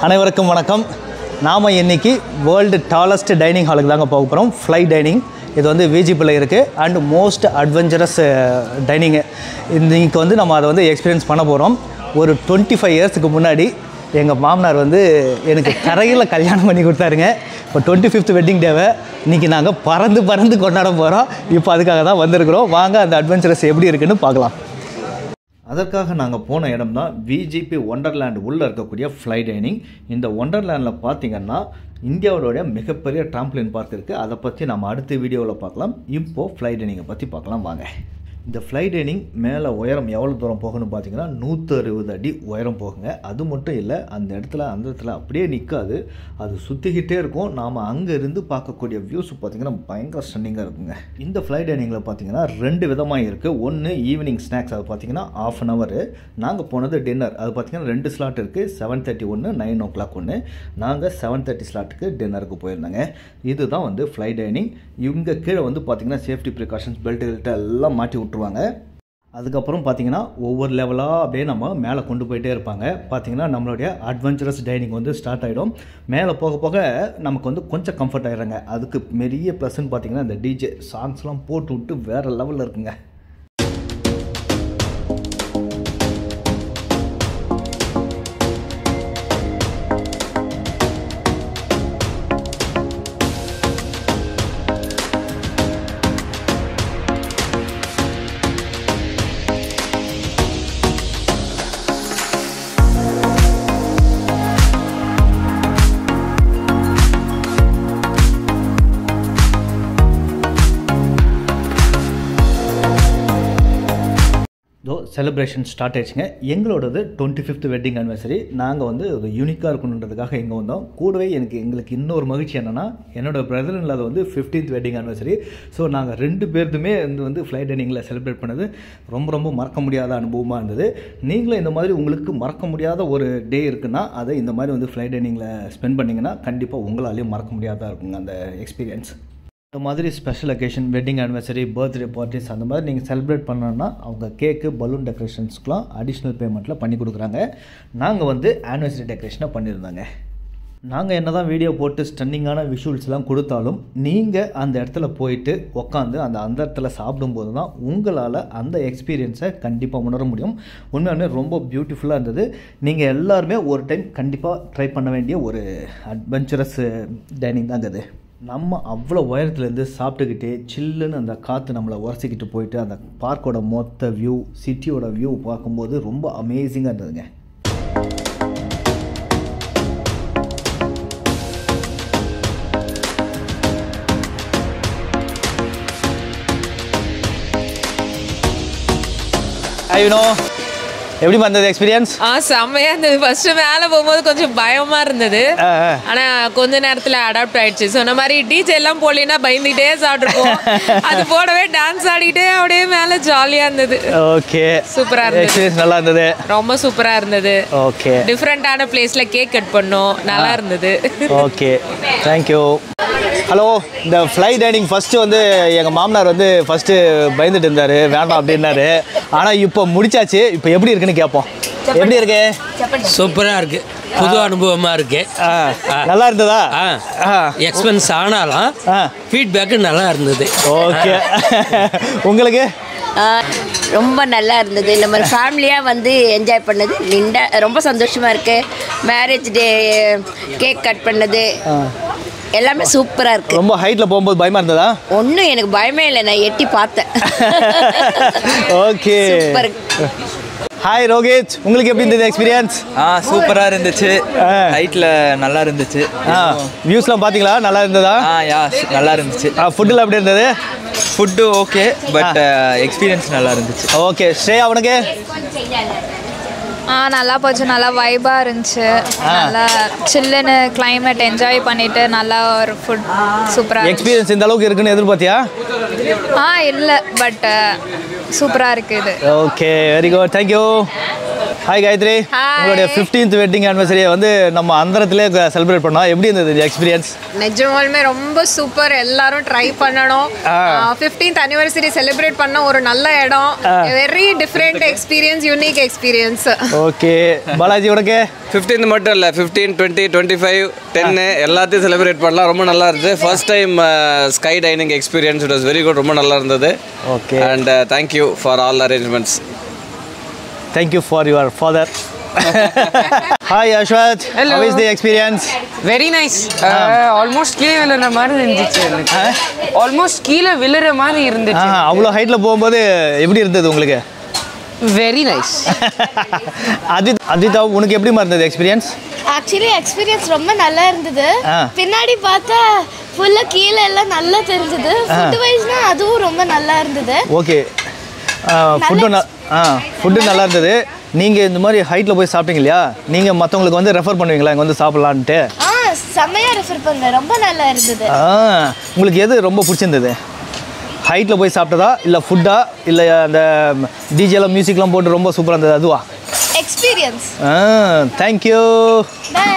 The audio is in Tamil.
அனைவருக்கும் வணக்கம். நாம் இன்றைக்கி வேர்ல்டு டாலஸ்ட் டைனிங் ஹாலுக்கு தாங்க போக போகிறோம். Fly dining. இது வந்து விஜிபியில் இருக்குது அண்ட் மோஸ்ட் அட்வென்ச்சரஸ் டைனிங்கு. இன்றைக்கி வந்து நம்ம அதை வந்து எக்ஸ்பீரியன்ஸ் பண்ண போகிறோம். ஒரு 25 இயர்ஸுக்கு முன்னாடி எங்கள் மாமனார் வந்து எனக்கு கரையில் கல்யாணம் பண்ணி கொடுத்தாருங்க. இப்போ 25th வெட்டிங் டேவை இன்றைக்கி நாங்கள் பறந்து கொண்டாட போகிறோம். இப்போ அதுக்காக தான் வந்திருக்கிறோம். வாங்க அந்த அட்வென்ச்சரஸ் எப்படி இருக்குன்னு பார்க்கலாம். அதற்காக நாங்கள் போன இடம் தான் விஜிபி ஒண்டர்லேண்ட் உள்ளே இருக்கக்கூடிய ஃப்ளை டைனிங். இந்த ஒண்டர்லேண்டில் பார்த்திங்கன்னா இந்தியாவோடைய மிகப்பெரிய ட்ராம்ப்ளின் பார்க் இருக்குது. அதை பற்றி நம்ம அடுத்த வீடியோவில் பார்க்கலாம். இப்போது ஃப்ளை டைனிங்கை பற்றி பார்க்கலாம் வாங்க. இந்த ஃப்ளை டைனிங் மேலே உயரம் எவ்வளோ தூரம் போகணும்னு பார்த்தீங்கன்னா 160 அடி உயரம் போகுங்க. அது மட்டும் இல்லை, அந்த இடத்துல அப்படியே நிற்காது, அது சுற்றிக்கிட்டே இருக்கும். நாம் அங்கே இருந்து பார்க்கக்கூடிய வியூஸ் பார்த்திங்கன்னா பயங்கர ஸ்டன்னிங்காக இருக்குங்க. இந்த ஃப்ளை டைனிங்கில் பார்த்திங்கன்னா 2 விதமாக இருக்குது. ஒன்று ஈவினிங் ஸ்நாக்ஸ், அது பார்த்திங்கன்னா ½ அன் ஹவர். நாங்கள் போனது டின்னர், அது பார்த்திங்கன்னா 2 ஸ்லாட் இருக்குது. 7:30 ஒன்று, 9 o'clock ஒன்று. நாங்கள் 7:30 ஸ்லாட்டுக்கு டின்னருக்கு போயிருந்தாங்க. இதுதான் வந்து ஃப்ளை டைனிங். இவங்க கீழே வந்து பார்த்திங்கன்னா சேஃப்டி ப்ரிகாஷன்ஸ், பெல்ட் எல்லாம் மாட்டி விட்ருவாங்க. அதுக்கப்புறம் பார்த்திங்கன்னா ஒவ்வொரு லெவலாக அப்படியே நம்ம மேலே கொண்டு போயிட்டே இருப்பாங்க. பார்த்திங்கன்னா நம்மளுடைய அட்வென்ச்சரஸ் டைனிங் வந்து ஸ்டார்ட் ஆகிடும். மேலே போக போக நமக்கு வந்து கொஞ்சம் கம்ஃபர்ட் ஆகிடுறாங்க. அதுக்கு பெரிய ப்ளஸ்ன்னு பார்த்திங்கன்னா இந்த டிஜே சாங்ஸ்லாம் போட்டு விட்டு வேறு லெவலில் இருக்குங்க. செலிப்ரேஷன் ஸ்டார்ட் ஆயிடுச்சுங்க. எங்களோடது 25th வெட்டிங் ஆனிவர்சரி. நாங்கள் வந்து ஒரு யூனிக்காக இருக்கணுன்றதுக்காக இங்கே வந்தோம். கூடவே எங்களுக்கு இன்னொரு மகிழ்ச்சி என்னென்னா, என்னோட பிரதர் இல்லாத வந்து 15th வெட்டிங் ஆனிவர்சரி. ஸோ நாங்கள் 2 பேருமே வந்து ஃப்ளை டைனிங்கில் செலிப்ரேட் பண்ணது ரொம்ப மறக்க முடியாத அனுபவமாக இருந்தது. நீங்களும் இந்த மாதிரி உங்களுக்கு மறக்க முடியாத ஒரு டே இருக்குன்னா அதை இந்த மாதிரி வந்து ஃப்ளை டைனிங்கில் ஸ்பெண்ட் பண்ணிங்கன்னா கண்டிப்பாக உங்களாலேயும் மறக்க முடியாததாக இருக்குங்க அந்த எக்ஸ்பீரியன்ஸ். இந்த மாதிரி special occasion, wedding anniversary, birthday parties அந்த மாதிரி நீங்கள் செலிப்ரேட் பண்ணணுன்னா அவங்க கேக்கு, பலூன் டெக்கரேஷன்ஸ்க்குலாம் அடிஷ்னல் பேமெண்ட்டில் பண்ணி கொடுக்குறாங்க. நாங்கள் வந்து ஆனிவர்சரி டெக்கரேஷனை பண்ணியிருந்தாங்க. நாங்கள் என்ன தான் வீடியோ போட்டு ஸ்டன்னிங்கான விஷுவல்ஸ்லாம் கொடுத்தாலும் நீங்கள் அந்த இடத்துல போயிட்டு உட்காந்து அந்த இடத்துல சாப்பிடும்போது தான் உங்களால் அந்த எக்ஸ்பீரியன்ஸை கண்டிப்பாக உணர முடியும். உண்மையாலுமே ரொம்ப பியூட்டிஃபுல்லாக இருந்தது. நீங்கள் எல்லாருமே ஒரு டைம் கண்டிப்பாக ட்ரை பண்ண வேண்டிய ஒரு அட்வென்ச்சரஸ் டைனிங் தாங்க அது. நம்ம அவ்வளோ உயரத்துலேருந்து சாப்பிட்டுக்கிட்டே சில்லுன்னு அந்த காற்று நம்மளை உரசிக்கிட்டு போயிட்டு அந்த பார்க்கோட மொத்த வியூ, சிட்டியோட வியூ பார்க்கும்போது ரொம்ப அமேசிங்காக இருந்ததுங்க. ஐயோ, எப்படி வந்தது எக்ஸ்பீரியன்ஸ்? செம்மையா இருந்தது. ஃபர்ஸ்ட் மேலே போகும்போது கொஞ்சம் பயமா இருந்தது, ஆனா கொஞ்ச நேரத்துல அடாப்ட் ஆயிடுச்சு. சொன்ன மாதிரி டிஜே எல்லாம் போடலைன்னா பயந்துகிட்டே சாப்பிட்டுருப்போம். அது போடவே டான்ஸ் ஆடிக்கிட்டே அப்படியே மேலே ஜாலியா இருந்தது. ஓகே, சூப்பரா இருந்தது. நல்லா இருந்தது, ரொம்ப சூப்பரா இருந்தது. ஓகே, டிஃப்ரெண்டான பிளேஸ்ல கேக் கட் பண்ணோம், நல்லா இருந்தது. Okay, thank you. ஹலோ, இந்த ஃப்ளை டைனிங் ஃபஸ்ட்டு வந்து எங்கள் மாமனார் வந்து ஃபஸ்ட்டு பயந்துட்டு இருந்தார், வேண்டாம் அப்படின்னாரு. ஆனால் இப்போ முடிச்சாச்சு. இப்போ எப்படி இருக்குன்னு கேட்போம். எப்படி இருக்கு? சூப்பராக இருக்குது, புது அனுபவமாக இருக்கு. நல்லா இருந்ததா? எக்ஸ்பென்ஸ் ஆனாலும் ஃபீட்பேக்கு நல்லா இருந்தது. ஓகே, உங்களுக்கு? ரொம்ப நல்லா இருந்தது. நம்ம ஃபேமிலியாக வந்து என்ஜாய் பண்ணது ரொம்ப சந்தோஷமாக இருக்குது. மேரேஜ் டே கேக் கட் பண்ணது எல்லாமே சூப்பராக இருக்குது. ரொம்ப ஹைட்டில் போகும்போது பயமாக இருந்ததா? ஒன்றும் எனக்கு பயமே இல்லை, நான் எட்டி பார்த்தேன். Okay, super. ஹாய் ரோஹித், உங்களுக்கு எப்படி இருந்தது எக்ஸ்பீரியன்ஸ்? சூப்பராக இருந்துச்சு. ஹைட்டில் நல்லா இருந்துச்சு. வியூஸ்லாம் பார்த்தீங்களா? நல்லா இருந்ததா? நல்லா இருந்துச்சு. ஃபுட்டில் எப்படி இருந்தது? ஃபுட்டு ஓகே, பட் எக்ஸ்பீரியன்ஸ் நல்லா இருந்துச்சு. ஓகே, ஸ்ரே அவனுக்கு? நல்லா போச்சு, நல்லா வைபாக இருந்துச்சு. நல்லா சில்லுன்னு கிளைமேட் என்ஜாய் பண்ணிட்டு நல்லா ஒரு ஃபுட் சூப்பராக. எக்ஸ்பீரியன்ஸ் இந்த அளவுக்கு இருக்குன்னு எதிர்பார்த்தியா? இல்லை, பட் சூப்பராக இருக்குது. Okay, very good, thank you. Hi Gayathri, உங்களுடைய 15th வெட்டிங் ஆனிவர்சரியை வந்து நம்ம அந்தரத்திலே செலிப்ரேட் பண்ணோம். எப்படி இருந்தது இந்த எக்ஸ்பீரியன்ஸ்? நிஜமாலுமே ரொம்ப சூப்பர். எல்லாரும் ட்ரை பண்ணணும். 15th anniversary செலிப்ரேட் பண்ண ஒரு நல்ல இடம். Very different experience, unique experience. Okay Balaji, உனக்கு 15th மட்டும் இல்லை, 15, 20, 25, 10 எல்லாத்தையும் செலிப்ரேட் பண்ணலாம். ரொம்ப நல்லா இருந்தது. First time sky dining experience. It was very good. ரொம்ப நல்லா இருந்தது. Okay, and thank you for all arrangements. Thank you for your father. Hi Ashwath. Hello. How is the experience? Very nice. Almost கீழே விழுற மாதிரி இருந்துச்சு எனக்கு. Almost கீழே விழுற மாதிரி இருந்துச்சு. அவ்வளோ ஹைட்ல போகும்போது எப்படி இருந்தது உங்களுக்கு? Very nice. அஜிதா, உனக்கு எப்படி இருந்தது எக்ஸ்பீரியன்ஸ்? ஆக்சுவலி எக்ஸ்பீரியன்ஸ் ரொம்ப நல்லா இருந்தது. பின்னாடி பார்த்தா ஃபுல்லா கீழே எல்லாம் நல்லா தெரிஞ்சது. ஃபுட் வைஸ்னா அதுவும் ரொம்ப நல்லா இருந்தது. ஓகே, ஃபுட்டு நல்லா இருந்தது. நீங்கள் இந்த மாதிரி ஹைட்டில் போய் சாப்பிட்டீங்க இல்லையா, நீங்கள் மற்றவங்களுக்கு வந்து ரெஃபர் பண்ணுவீங்களா இங்கே வந்து சாப்பிட்லான்ட்டு? செம்மையாக ரெஃபர் பண்ணேன். ரொம்ப நல்லா இருந்தது. உங்களுக்கு எது ரொம்ப பிடிச்சிருந்தது? ஹைட்டில் போய் சாப்பிட்டதா, இல்லை ஃபுட்டா, இல்லை அந்த டிஜேலாம் மியூசிக்லாம் போட்டு ரொம்ப சூப்பராக இருந்தது அதுவா? எக்ஸ்பீரியன்ஸ். தேங்க்யூ. பை.